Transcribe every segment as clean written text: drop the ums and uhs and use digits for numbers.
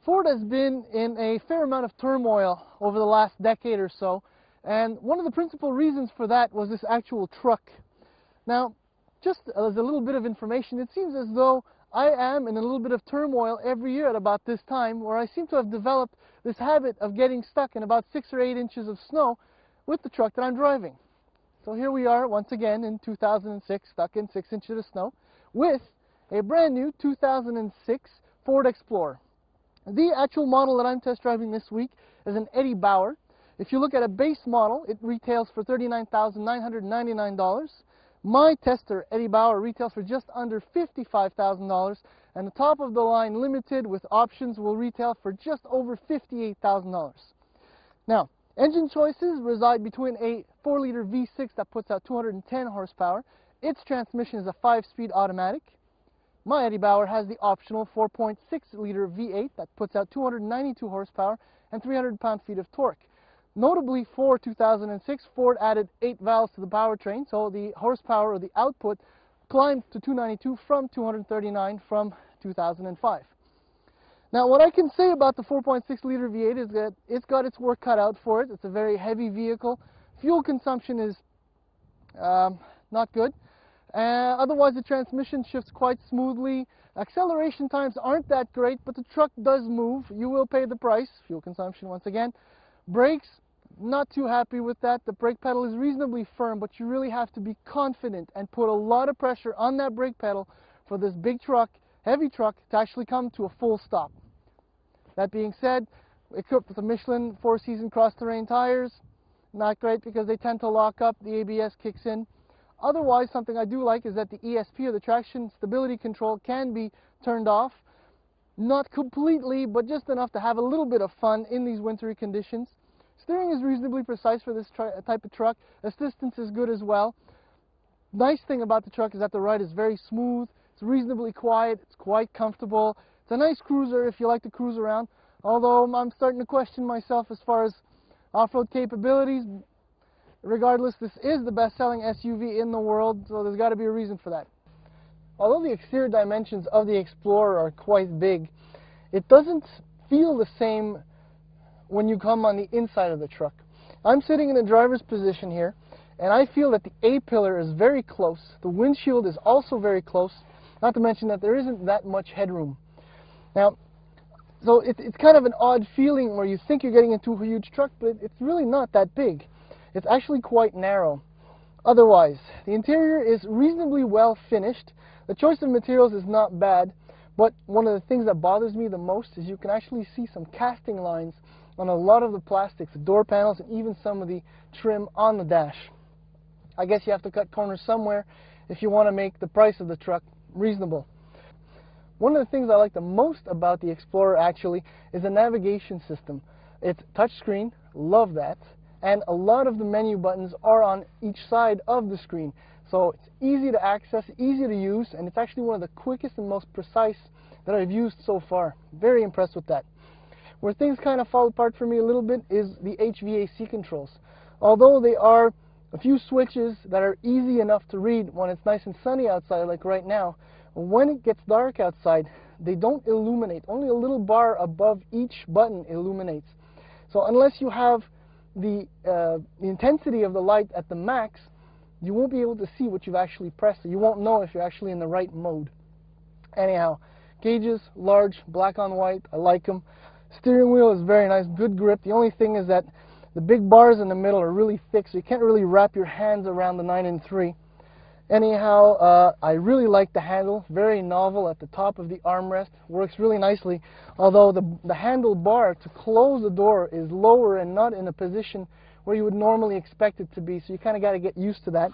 Ford has been in a fair amount of turmoil over the last decade or so, and one of the principal reasons for that was this actual truck. Now, just as a little bit of information, it seems as though I am in a little bit of turmoil every year at about this time, where I seem to have developed this habit of getting stuck in about 6 or 8 inches of snow with the truck that I'm driving. So here we are once again in 2006, stuck in 6 inches of snow with a brand new 2006 Ford Explorer. The actual model that I'm test driving this week is an Eddie Bauer. If you look at a base model, it retails for $39,999. My tester, Eddie Bauer, retails for just under $55,000, and the top of the line limited with options will retail for just over $58,000. Now, engine choices reside between a 4-liter V6 that puts out 210 horsepower. Its transmission is a 5-speed automatic. My Eddie Bauer has the optional 4.6-liter V8 that puts out 292 horsepower and 300 pound-feet of torque. Notably, for 2006, Ford added 8 valves to the powertrain, so the horsepower or the output climbed to 292 from 239 from 2005. Now, what I can say about the 4.6-liter V8 is that it's got its work cut out for it. It's a very heavy vehicle. Fuel consumption is not good. Otherwise, the transmission shifts quite smoothly. Acceleration times aren't that great, but the truck does move. You will pay the price. Fuel consumption, once again. Brakes, not too happy with that. The brake pedal is reasonably firm, but you really have to be confident and put a lot of pressure on that brake pedal for this big truck, heavy truck, to actually come to a full stop. That being said, equipped with the Michelin 4-season cross-terrain tires, not great because they tend to lock up. The ABS kicks in. Otherwise, something I do like is that the ESP, or the traction stability control, can be turned off. Not completely, but just enough to have a little bit of fun in these wintry conditions. Steering is reasonably precise for this type of truck. Assistance is good as well. Nice thing about the truck is that the ride is very smooth. It's reasonably quiet. It's quite comfortable. It's a nice cruiser if you like to cruise around. Although I'm starting to question myself as far as off-road capabilities. Regardless, this is the best-selling SUV in the world, so there's got to be a reason for that. Although the exterior dimensions of the Explorer are quite big, it doesn't feel the same when you come on the inside of the truck. I'm sitting in the driver's position here, and I feel that the A-pillar is very close. The windshield is also very close, not to mention that there isn't that much headroom. Now, so it's kind of an odd feeling where you think you're getting into a huge truck, but it's really not that big. It's actually quite narrow. Otherwise, the interior is reasonably well finished. The choice of materials is not bad, but one of the things that bothers me the most is you can actually see some casting lines on a lot of the plastics, the door panels, and even some of the trim on the dash. I guess you have to cut corners somewhere if you want to make the price of the truck reasonable. One of the things I like the most about the Explorer actually is the navigation system. It's touchscreen, love that. And a lot of the menu buttons are on each side of the screen. So it's easy to access, easy to use, and it's actually one of the quickest and most precise that I've used so far. Very impressed with that. Where things kind of fall apart for me a little bit is the HVAC controls. Although they are a few switches that are easy enough to read when it's nice and sunny outside, like right now, when it gets dark outside, they don't illuminate. Only a little bar above each button illuminates. So unless you have the intensity of the light at the max, you won't be able to see what you've actually pressed. You won't know if you're actually in the right mode. Anyhow, gauges, large, black on white, I like them. Steering wheel is very nice, good grip. The only thing is that the big bars in the middle are really thick, so you can't really wrap your hands around the 9 and 3. Anyhow, I really like the handle, very novel at the top of the armrest, works really nicely, although the handle bar to close the door is lower and not in a position where you would normally expect it to be, so you kind of got to get used to that.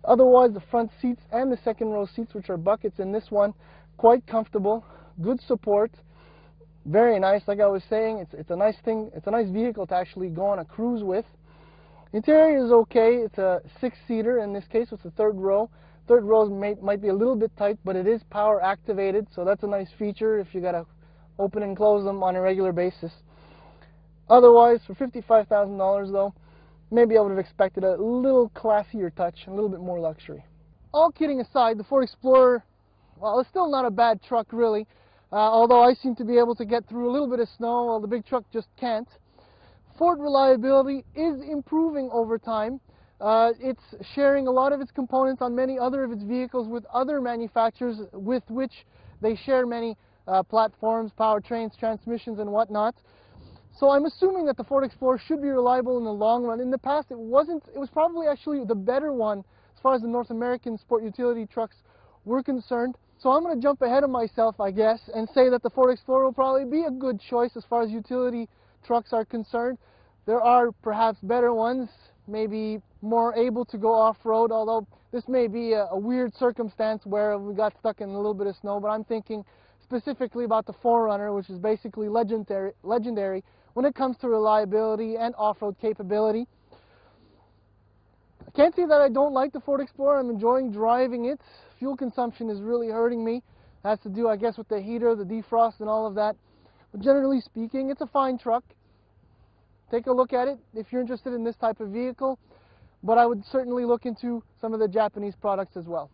Otherwise, the front seats and the second row seats, which are buckets in this one, quite comfortable, good support, very nice. Like I was saying, it's a nice thing, it's a nice vehicle to actually go on a cruise with. Interior is okay. It's a 6-seater in this case. It's a third row. Third row might be a little bit tight, but it is power activated, so that's a nice feature if you got to open and close them on a regular basis. Otherwise, for $55,000 though, maybe I would have expected a little classier touch, a little bit more luxury. All kidding aside, the Ford Explorer, well, it's still not a bad truck really. although I seem to be able to get through a little bit of snow while the big truck just can't. Ford reliability is improving over time. It's sharing a lot of its components on many other of its vehicles with other manufacturers with which they share many platforms, powertrains, transmissions, and whatnot. So I'm assuming that the Ford Explorer should be reliable in the long run. In the past, it wasn't. It was probably actually the better one as far as the North American sport utility trucks were concerned. So I'm going to jump ahead of myself, I guess, and say that the Ford Explorer will probably be a good choice as far as utility trucks are concerned. There are perhaps better ones, maybe more able to go off-road, although this may be a weird circumstance where we got stuck in a little bit of snow, but I'm thinking specifically about the 4Runner, which is basically legendary when it comes to reliability and off-road capability. I can't say that I don't like the Ford Explorer. I'm enjoying driving it. Fuel consumption is really hurting me. It has to do, I guess, with the heater, the defrost, and all of that. But generally speaking, it's a fine truck. Take a look at it if you're interested in this type of vehicle, but I would certainly look into some of the Japanese products as well.